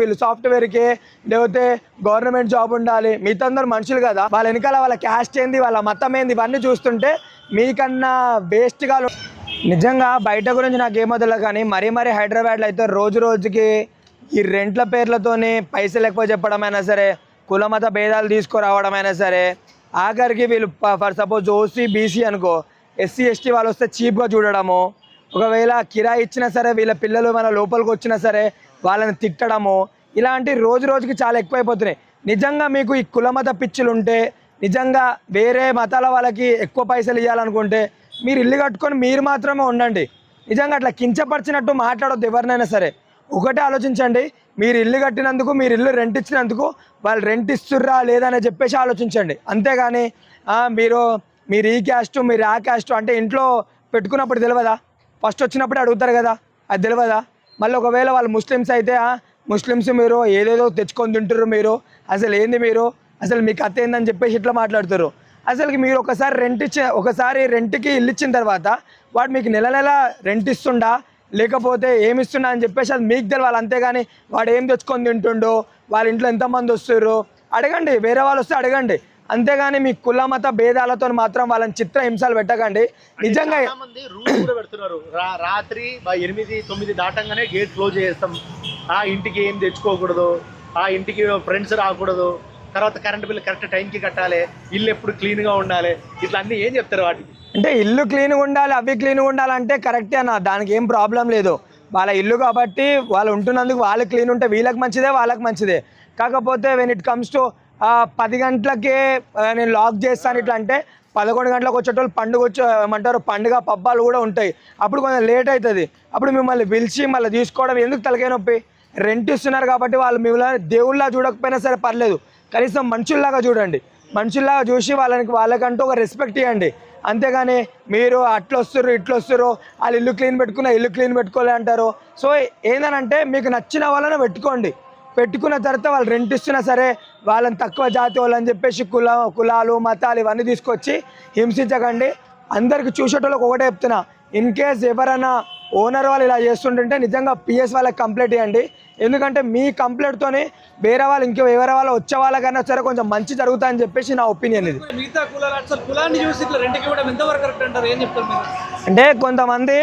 వీళ్ళు సాఫ్ట్వేర్కి లేకపోతే government job ఉండాలి, మిగతా అందరూ మనుషులు కదా, వాళ్ళ వెనకాల వాళ్ళ క్యాస్ట్ ఏంది, వాళ్ళ మతం ఏంది, ఇవన్నీ చూస్తుంటే మీకన్నా వేస్ట్గా. నిజంగా బయట గురించి నాకు ఏమొదలదు, కానీ మరీ హైదరాబాద్లో అయితే రోజు రోజుకి ఈ రెంట్ల పేర్లతోనే పైసలు ఎక్కువ చెప్పడమైనా సరే, కులమత భేదాలు తీసుకురావడమైనా సరే, ఆఖరికి వీళ్ళు ఫర్ సపోజ్ ఓసీ బీసీ అనుకో, ఎస్సీ ఎస్టీ వాళ్ళు వస్తే చీప్గా చూడడము, ఒకవేళ కిరాయి ఇచ్చినా సరే వీళ్ళ పిల్లలు మన లోపలికి వచ్చినా సరే వాళ్ళని తిట్టడము, ఇలాంటి రోజు రోజుకి చాలా ఎక్కువైపోతున్నాయి. నిజంగా మీకు ఈ కులమత పిచ్చులు ఉంటే, నిజంగా వేరే మతాల వాళ్ళకి ఎక్కువ పైసలు ఇవ్వాలనుకుంటే మీరు ఇల్లు కట్టుకొని మీరు మాత్రమే ఉండండి. నిజంగా అట్లా కించపరిచినట్టు మాట్లాడొద్దు ఎవరినైనా సరే. ఒకటే ఆలోచించండి, మీరు ఇల్లు కట్టినందుకు, మీరు ఇల్లు రెంట్ ఇచ్చినందుకు వాళ్ళు రెంట్ ఇస్తుర్రా లేదా అని చెప్పేసి ఆలోచించండి. అంతేగాని మీరు ఈ క్యాస్ట్ మీరు ఆ క్యాస్ట్ అంటే ఇంట్లో పెట్టుకున్నప్పుడు తెలియదా? ఫస్ట్ వచ్చినప్పుడే అడుగుతారు కదా, అది తెలియదా? మళ్ళీ ఒకవేళ వాళ్ళు ముస్లిమ్స్ అయితే ముస్లిమ్స్ మీరు ఏదేదో తెచ్చుకొని తింటారు, మీరు అసలు ఏంది, మీరు అసలు మీకు కథ ఏందని చెప్పేసి ఇట్లా మాట్లాడుతారు. అసలుకి మీరు ఒకసారి రెంట్కి ఇల్లు ఇచ్చిన తర్వాత వాడు మీకు నెల రెంట్ ఇస్తుండా లేకపోతే ఏమి ఇస్తున్నా అని చెప్పేసి అది మీకు తెలవాలి. అంతేగాని వాడు ఏం తెచ్చుకొని తింటుండో, వాళ్ళ ఇంట్లో ఎంతమంది వస్తుర్రు అడగండి, వేరే వాళ్ళు వస్తే అడగండి. అంతేగాని మీ కుల మత భేదాలతో మాత్రం వాళ్ళని చిత్ర హింసలు పెట్టకండి. నిజంగా రూల్స్ కూడా పెడుతున్నారు, రాత్రి 8-9 దాటంగానే గేట్ క్లోజ్ చేస్తాం, ఆ ఇంటికి ఏం తెచ్చుకోకూడదు, ఆ ఇంటికి ఫ్రెండ్స్ రాకూడదు, తర్వాత కరెంట్ బిల్ కరెక్ట్ టైంకి కట్టాలి, ఇల్లు ఎప్పుడు క్లీన్గా ఉండాలి, ఇట్లా అన్నీ ఏం చెప్తారు వాటికి? అంటే ఇల్లు క్లీన్గా ఉండాలి, అవి క్లీన్గా ఉండాలంటే కరెక్టే అన్న, దానికి ఏం ప్రాబ్లం లేదు. వాళ్ళ ఇల్లు కాబట్టి వాళ్ళు ఉంటున్నందుకు వాళ్ళు క్లీన్ ఉంటే వీళ్ళకి మంచిదే, వాళ్ళకి మంచిదే. కాకపోతే వెన్ ఇట్ కమ్స్ టు 10 గంటలకే నేను లాక్ చేస్తాను ఇట్లా అంటే 11 గంటలకు వచ్చేటోళ్ళు పండుగ పబ్బాలు కూడా ఉంటాయి, అప్పుడు కొంచెం లేట్ అవుతుంది. అప్పుడు మిమ్మల్ని పిలిచి మళ్ళీ తీసుకోవడం ఎందుకు తలకాయ నొప్పి? రెంట్ ఇస్తున్నారు కాబట్టి వాళ్ళు మిమ్మల్ని దేవుళ్ళ చూడకపోయినా సరే పర్లేదు, కనీసం మనుషుల్లాగా చూడండి. మనుషుల్లాగా చూసి వాళ్ళకంటూ ఒక రెస్పెక్ట్ ఇవ్వండి. అంతేగాని మీరు అట్లా వస్తుర్రు ఇట్లా వస్తుర్రు, వాళ్ళు ఇల్లు క్లీన్ పెట్టుకోలే అంటారు. సో ఏంటంటే మీకు నచ్చిన వాళ్ళని పెట్టుకున్న తర్వాత వాళ్ళు రెంట్ ఇస్తున్నా సరే వాళ్ళని తక్కువ జాతి వాళ్ళు అని చెప్పేసి కులాలు మతాలు ఇవన్నీ తీసుకొచ్చి హింసించకండి. అందరికి చూసేటోళ్ళకి ఒకటే చెప్తున్నా, ఇన్ కేస్ ఎవరైనా ఓనర్ వాళ్ళు ఇలా చేస్తుంటే నిజంగా పిఎస్ వాళ్ళకి కంప్లైంట్ ఇవ్వండి. ఎందుకంటే మీ కంప్లైంట్తోనే వేరే వాళ్ళు వచ్చే వాళ్ళకైనా సరే కొంచెం మంచి జరుగుతుందని చెప్పేసి నా ఒపీనియన్. ఇది అంటే కొంతమంది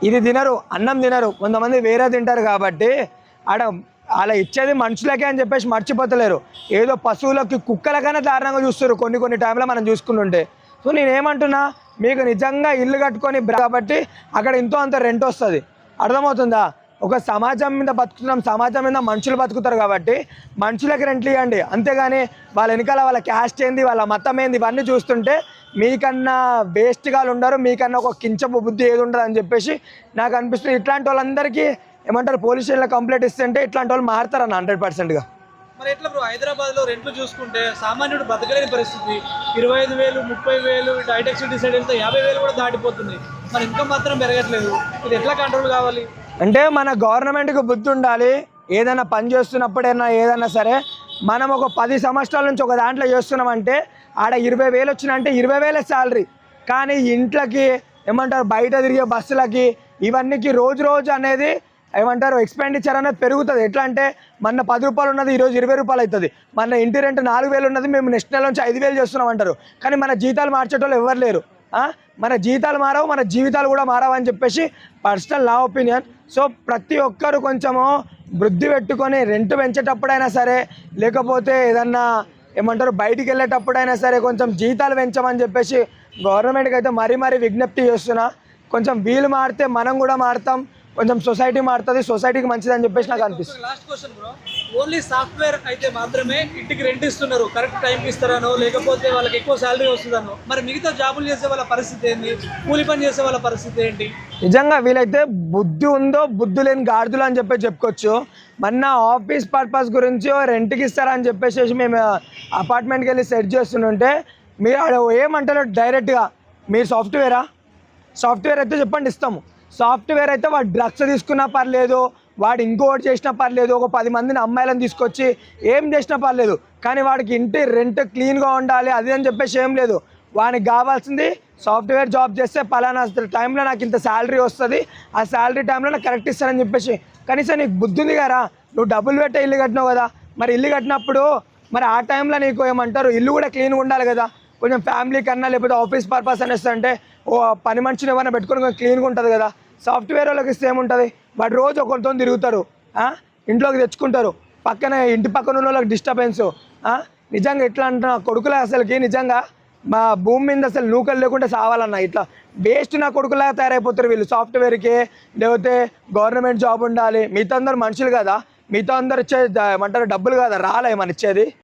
ఇది తినరు, అన్నం తినరు, కొంతమంది వేరే తింటారు కాబట్టి అలా ఇచ్చేది మనుషులకే అని చెప్పేసి మర్చిపోతలేరు. ఏదో పశువులకి కుక్కలకైనా దారుణంగా చూస్తారు కొన్ని టైంలో మనం చూసుకుంటుంటే. సో నేనేమంటున్నా, మీకు నిజంగా ఇల్లు కట్టుకొని కాబట్టి అక్కడ ఎంతో అంత రెంట్ వస్తుంది, అర్థమవుతుందా? ఒక సమాజం మీద బతుకుతున్నాం, సమాజం మీద మనుషులు బతుకుతారు కాబట్టి మనుషులకి రెంట్లు ఇవ్వండి. అంతేగాని వాళ్ళ వెనకాల వాళ్ళ క్యాస్ట్ ఏంది, వాళ్ళ మతం ఏంది, ఇవన్నీ చూస్తుంటే మీకన్నా వేస్ట్గా ఉండరు, మీకన్నా ఒక కించపు బుద్ధి ఏది ఉండదు అని చెప్పేసి నాకు అనిపిస్తుంది. ఇట్లాంటి వాళ్ళందరికీ ఏమంటారు, పోలీస్ స్టేషన్లో కంప్లైంట్ ఇస్తుంటే ఇట్లాంటి వాళ్ళు మారుతారన్న 100%గా. మరి ఎట్లా బ్రో, హైదరాబాద్లో రెంట్లు చూసుకుంటే సామాన్యుడు బతకలేని పరిస్థితి, 25,000 30,000 ఇటు హైటెక్ సిటీ సైడ్ వెళ్తే 50,000 కూడా దాటిపోతుంది. మరి ఇన్కమ్ మాత్రం పెరగట్లేదు, ఇది ఎట్లా కంట్రోల్ కావాలి? అంటే మన గవర్నమెంట్కి బుద్ధి ఉండాలి. ఏదైనా పని చేస్తున్నప్పుడైనా ఏదైనా సరే మనం ఒక 10 సంవత్సరాల నుంచి ఒక దాంట్లో చేస్తున్నామంటే ఆడ 20,000 వచ్చినంటే 20,000 శాలరీ. కానీ ఇంట్లోకి ఏమంటారు, బయట తిరిగే బస్సులకి ఇవన్నీకి రోజు అనేది ఏమంటారు ఎక్స్పెండిచర్ అనేది పెరుగుతుంది. ఎట్లా అంటే మన 10 రూపాయలు ఉన్నది ఈరోజు 20 రూపాయలు అవుతుంది, మన ఇంటి రెంట్ 4,000 ఉన్నది మేము నెక్స్ట్ నెల నుంచి 5,000 చేస్తున్నాం అంటారు. కానీ మన జీతాలు మార్చేటోళ్ళు ఎవరు లేరు. మన జీతాలు మారవు, మన జీవితాలు కూడా మారవు అని చెప్పేసి పర్సనల్ నా ఒపీనియన్. సో ప్రతి ఒక్కరు కొంచెము బుద్ధి పెట్టుకొని రెంట్ పెంచేటప్పుడైనా సరే, లేకపోతే ఏదన్నా ఏమంటారు బయటికి వెళ్ళేటప్పుడైనా సరే కొంచెం జీతాలు పెంచమని చెప్పేసి గవర్నమెంట్కి అయితే మరీ విజ్ఞప్తి చేస్తున్నా. కొంచెం వీలు మారితే మనం కూడా మారుతాం, కొంచెం సొసైటీ మారుతుంది, సొసైటీకి మంచిది అని చెప్పేసి నాకు అనిపిస్తుంది. Last question bro, only software అయితే మాత్రమే ఇంటికి రెంట్ ఇస్తున్నారు, కరెక్ట్ టైంకి ఇస్తారనో లేకపోతే వాళ్ళకి ఎక్కువ శాలరీ వస్తుందనో, మరి మిగతా జాబులు చేసే వాళ్ళ పరిస్థితి ఏంటి, కూలి పని చేసే వాళ్ళ పరిస్థితి ఏంటి? నిజంగా వీలైతే బుద్ధి ఉందో బుద్ధి లేని గాడిదలు అని చెప్పి చెప్పుకోవచ్చు. మొన్న ఆఫీస్ పర్పస్ గురించి రెంట్కి ఇస్తారని చెప్పేసి మేము అపార్ట్మెంట్కి వెళ్ళి సెట్ చేస్తుంటే మీరు ఏమంటారు డైరెక్ట్గా, మీరు సాఫ్ట్వేర్ అయితే చెప్పండి ఇస్తాము. సాఫ్ట్వేర్ అయితే వాడు డ్రగ్స్ తీసుకున్నా పర్లేదు, వాడు ఇంకోటి చేసినా పర్లేదు, ఒక 10 మందిని అమ్మాయిలను తీసుకొచ్చి ఏం చేసినా పర్లేదు, కానీ వాడికి ఇంటి రెంట్ క్లీన్గా ఉండాలి అది అని చెప్పేసి ఏం లేదు. వానికి కావాల్సింది సాఫ్ట్వేర్ జాబ్ చేస్తే పలానా టైంలో నాకు ఇంత శాలరీ వస్తుంది, ఆ శాలరీ టైంలో నాకు కరెక్ట్ ఇస్తానని చెప్పేసి. కనీసం నీకు బుద్ధి ఉంది కదా, నువ్వు డబ్బులు పెట్టే ఇల్లు కట్టినావు కదా, మరి ఇల్లు కట్టినప్పుడు మరి ఆ టైంలో నీకు ఏమంటారు ఇల్లు కూడా క్లీన్గా ఉండాలి కదా. కొంచెం ఫ్యామిలీ కన్నా లేకపోతే ఆఫీస్ పర్పస్ అని అంటే ఓ పని మనిషిని ఏమైనా పెట్టుకొని కొంచెం క్లీన్గా ఉంటుంది కదా. సాఫ్ట్వేర్ వాళ్ళకి ఇస్తే ఏముంటుంది, వాడు రోజు ఒకరితో తిరుగుతారు, ఇంట్లోకి తెచ్చుకుంటారు, పక్కన ఇంటి పక్కన ఉన్న వాళ్ళకి డిస్టర్బెన్స్. నిజంగా ఎట్లా అంటున్నా కొడుకులు అసలుకి నిజంగా మా భూమి మీద అసలు నూకలు లేకుండా సావాలన్నా ఇట్లా వేస్ట్ నా కొడుకులాగా తయారైపోతారు వీళ్ళు. సాఫ్ట్వేర్కి లేకపోతే గవర్నమెంట్ జాబ్ ఉండాలి, మిగతా అందరు మనుషులు కదా, మిగతా అందరు ఇచ్చే ఏమంటారు డబ్బులు కదా రాలే మన ఇచ్చేది.